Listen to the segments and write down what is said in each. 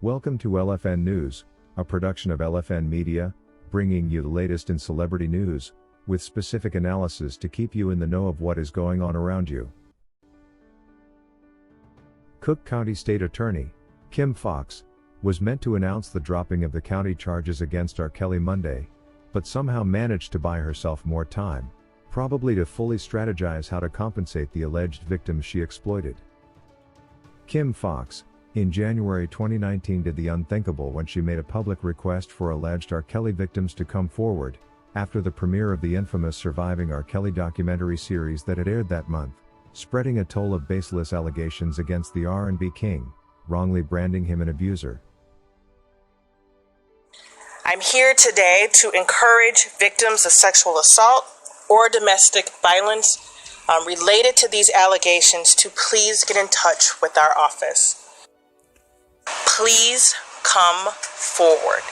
Welcome to LFN News, a production of LFN Media, bringing you the latest in celebrity news, with specific analysis to keep you in the know of what is going on around you. Cook County State Attorney, Kim Foxx, was meant to announce the dropping of the county charges against R. Kelly Monday, but somehow managed to buy herself more time, probably to fully strategize how to compensate the alleged victims she exploited. Kim Foxx, in January 2019 did the unthinkable when she made a public request for alleged R. Kelly victims to come forward, after the premiere of the infamous Surviving R. Kelly documentary series that had aired that month, spreading a toll of baseless allegations against the R&B king, wrongly branding him an abuser. I'm here today to encourage victims of sexual assault or domestic violence related to these allegations to please get in touch with our office. Please come forward.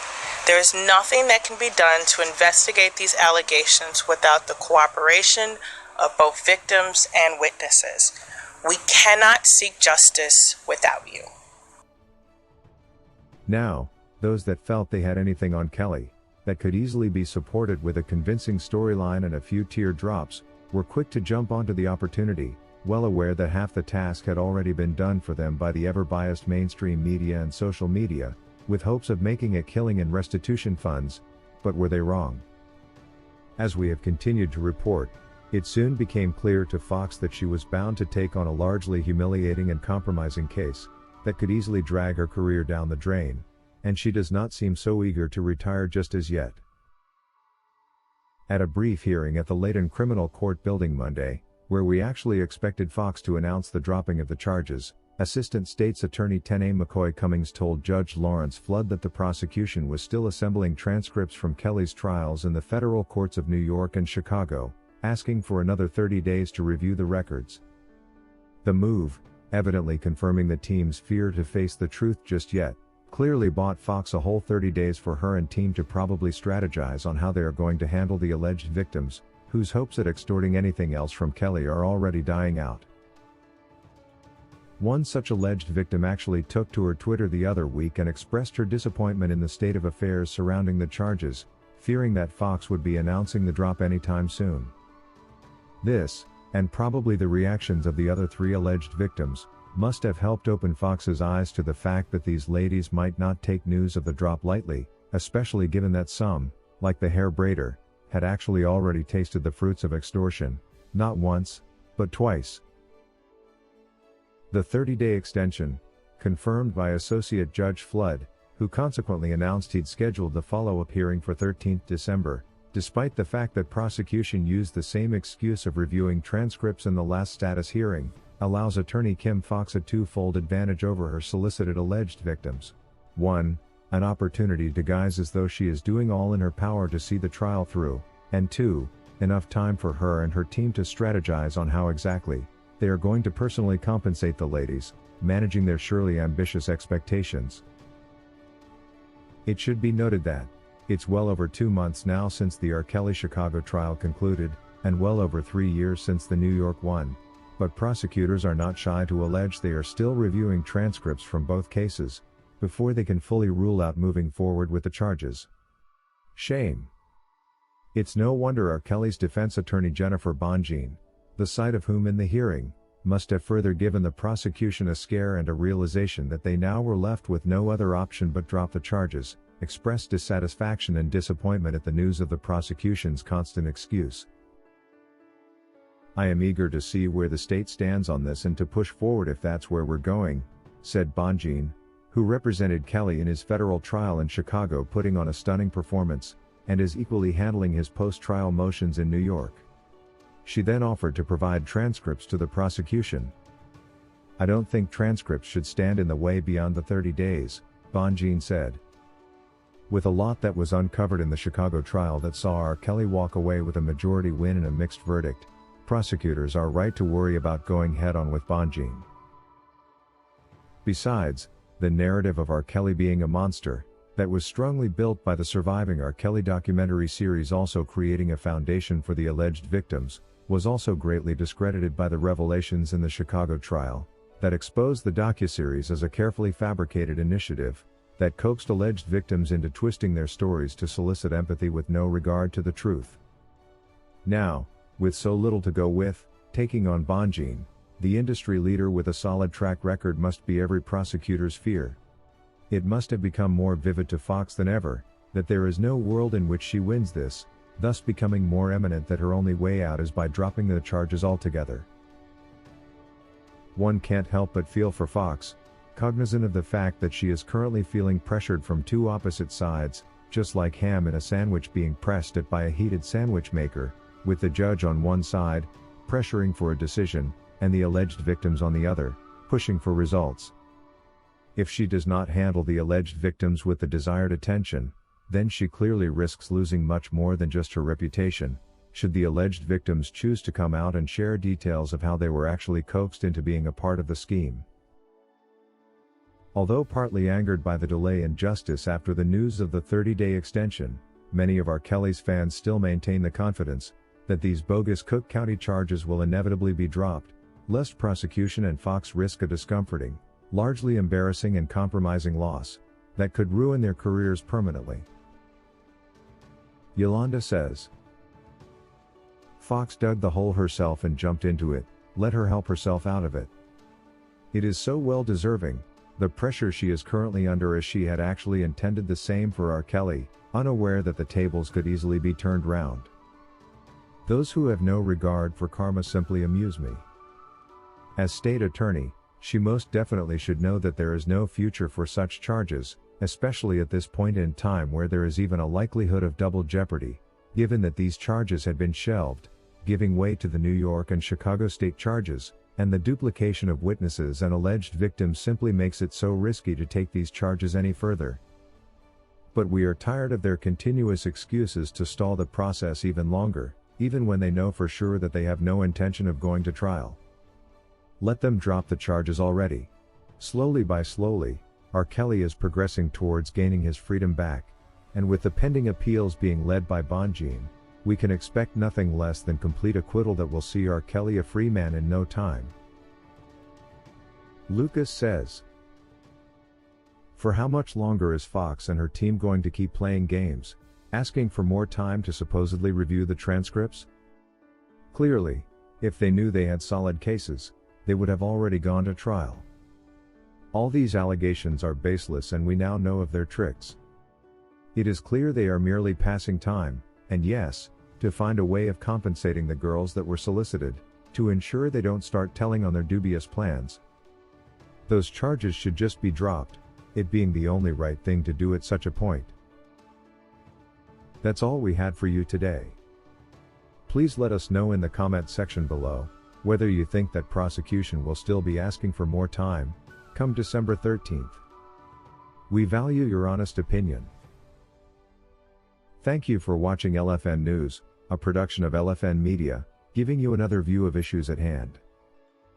There is nothing that can be done to investigate these allegations without the cooperation of both victims and witnesses. We cannot seek justice without you. Now, those that felt they had anything on Kelly, that could easily be supported with a convincing storyline and a few teardrops, were quick to jump onto the opportunity, well aware that half the task had already been done for them by the ever-biased mainstream media and social media, with hopes of making a killing in restitution funds, but were they wrong? As we have continued to report, it soon became clear to Foxx that she was bound to take on a largely humiliating and compromising case, that could easily drag her career down the drain, and she does not seem so eager to retire just as yet. At a brief hearing at the Layton Criminal Court building Monday, where we actually expected Foxx to announce the dropping of the charges, Assistant State's Attorney Tene McCoy Cummings told Judge Lawrence Flood that the prosecution was still assembling transcripts from Kelly's trials in the federal courts of New York and Chicago, asking for another 30 days to review the records. The move, evidently confirming the team's fear to face the truth just yet, clearly bought Foxx a whole 30 days for her and team to probably strategize on how they are going to handle the alleged victims, whose hopes at extorting anything else from Kelly are already dying out. One such alleged victim actually took to her Twitter the other week and expressed her disappointment in the state of affairs surrounding the charges, fearing that Foxx would be announcing the drop anytime soon. This, and probably the reactions of the other three alleged victims, must have helped open Foxx's eyes to the fact that these ladies might not take news of the drop lightly, especially given that some, like the hair braider, had actually already tasted the fruits of extortion, not once, but twice. The 30-day extension, confirmed by Associate Judge Flood, who consequently announced he'd scheduled the follow-up hearing for 13th December, despite the fact that prosecution used the same excuse of reviewing transcripts in the last status hearing, allows attorney Kim Foxx a twofold advantage over her solicited alleged victims. 1. An opportunity to guise as though she is doing all in her power to see the trial through, and 2. Enough time for her and her team to strategize on how exactly they are going to personally compensate the ladies, managing their surely ambitious expectations. It should be noted that it's well over 2 months now since the R. Kelly Chicago trial concluded, and well over 3 years since the New York one, but prosecutors are not shy to allege they are still reviewing transcripts from both cases, before they can fully rule out moving forward with the charges. Shame. It's no wonder R. Kelly's defense attorney Jennifer Bonjean, the sight of whom in the hearing, must have further given the prosecution a scare and a realization that they now were left with no other option but drop the charges, expressed dissatisfaction and disappointment at the news of the prosecution's constant excuse. "I am eager to see where the state stands on this and to push forward if that's where we're going," said Bonjean, who represented Kelly in his federal trial in Chicago, putting on a stunning performance, and is equally handling his post-trial motions in New York. She then offered to provide transcripts to the prosecution. "I don't think transcripts should stand in the way beyond the 30 days, Bonjean said. With a lot that was uncovered in the Chicago trial that saw R. Kelly walk away with a majority win and a mixed verdict, prosecutors are right to worry about going head-on with Bonjean. Besides, the narrative of R. Kelly being a monster, that was strongly built by the Surviving R. Kelly documentary series also creating a foundation for the alleged victims, was also greatly discredited by the revelations in the Chicago trial, that exposed the docuseries as a carefully fabricated initiative, that coaxed alleged victims into twisting their stories to solicit empathy with no regard to the truth. Now, with so little to go with, taking on Bonjean, the industry leader with a solid track record, must be every prosecutor's fear. It must have become more vivid to Foxx than ever, that there is no world in which she wins this, thus becoming more eminent that her only way out is by dropping the charges altogether. One can't help but feel for Foxx, cognizant of the fact that she is currently feeling pressured from two opposite sides, just like ham in a sandwich being pressed at by a heated sandwich maker, with the judge on one side, pressuring for a decision, and the alleged victims on the other, pushing for results. If she does not handle the alleged victims with the desired attention, then she clearly risks losing much more than just her reputation, should the alleged victims choose to come out and share details of how they were actually coaxed into being a part of the scheme. Although partly angered by the delay in justice after the news of the 30-day extension, many of R. Kelly's fans still maintain the confidence that these bogus Cook County charges will inevitably be dropped, lest prosecution and Foxx risk a discomforting, largely embarrassing and compromising loss that could ruin their careers permanently. Yolanda says, Foxx dug the hole herself and jumped into it, let her help herself out of it. It is so well deserving, the pressure she is currently under, as she had actually intended the same for R. Kelly, unaware that the tables could easily be turned round. Those who have no regard for karma simply amuse me. As state attorney, she most definitely should know that there is no future for such charges, especially at this point in time where there is even a likelihood of double jeopardy, given that these charges had been shelved, giving way to the New York and Chicago state charges, and the duplication of witnesses and alleged victims simply makes it so risky to take these charges any further. But we are tired of their continuous excuses to stall the process even longer, even when they know for sure that they have no intention of going to trial. Let them drop the charges already. Slowly by slowly, R. Kelly is progressing towards gaining his freedom back, and with the pending appeals being led by Bonjean, we can expect nothing less than complete acquittal that will see R. Kelly a free man in no time. Lucas says, for how much longer is Foxx and her team going to keep playing games, asking for more time to supposedly review the transcripts? Clearly, if they knew they had solid cases, they would have already gone to trial. All these allegations are baseless and we now know of their tricks. It is clear they are merely passing time, and yes, to find a way of compensating the girls that were solicited, to ensure they don't start telling on their dubious plans. Those charges should just be dropped, it being the only right thing to do at such a point. That's all we had for you today. Please let us know in the comment section below whether you think that prosecution will still be asking for more time come December 13th. We value your honest opinion. Thank you for watching LFN News, a production of LFN Media, giving you another view of issues at hand.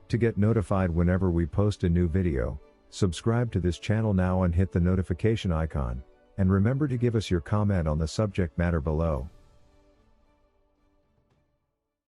To get notified whenever we post a new video, subscribe to this channel now and hit the notification icon, and remember to give us your comment on the subject matter below.